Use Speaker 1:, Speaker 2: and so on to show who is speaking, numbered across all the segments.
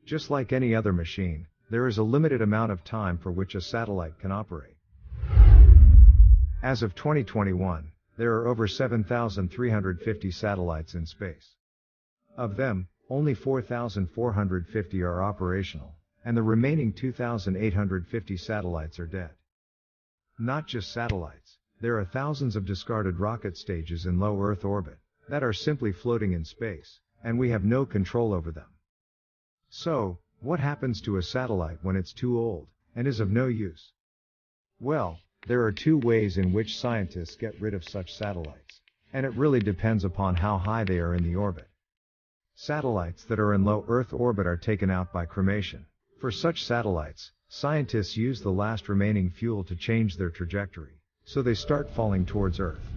Speaker 1: Just like any other machine, there is a limited amount of time for which a satellite can operate. As of 2021, there are over 7,350 satellites in space. Of them, only 4,450 are operational, and the remaining 2,850 satellites are dead. Not just satellites, there are thousands of discarded rocket stages in low Earth orbit that are simply floating in space, and we have no control over them. So, what happens to a satellite when it's too old and is of no use? Well, there are two ways in which scientists get rid of such satellites, and it really depends upon how high they are in the orbit. Satellites that are in low Earth orbit are taken out by cremation. For such satellites, scientists use the last remaining fuel to change their trajectory, so they start falling towards Earth.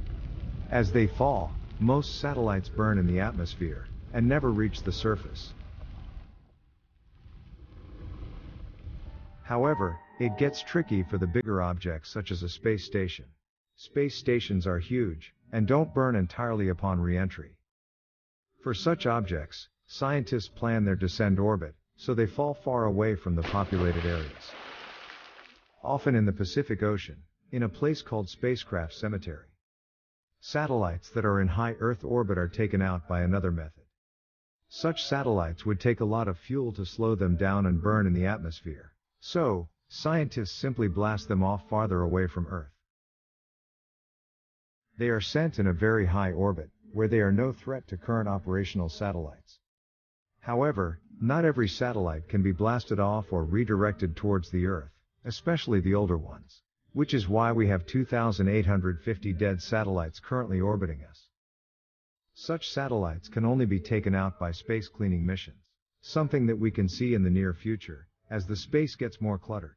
Speaker 1: As they fall, most satellites burn in the atmosphere and never reach the surface. However, it gets tricky for the bigger objects such as a space station. Space stations are huge and don't burn entirely upon re-entry. For such objects, scientists plan their descent orbit so they fall far away from the populated areas. Often in the Pacific Ocean, in a place called spacecraft cemetery. Satellites that are in high Earth orbit are taken out by another method. Such satellites would take a lot of fuel to slow them down and burn in the atmosphere. So, scientists simply blast them off farther away from Earth. They are sent in a very high orbit, where they are no threat to current operational satellites. However, not every satellite can be blasted off or redirected towards the Earth, especially the older ones, which is why we have 2,850 dead satellites currently orbiting us. Such satellites can only be taken out by space cleaning missions, something that we can see in the near future, as the space gets more cluttered.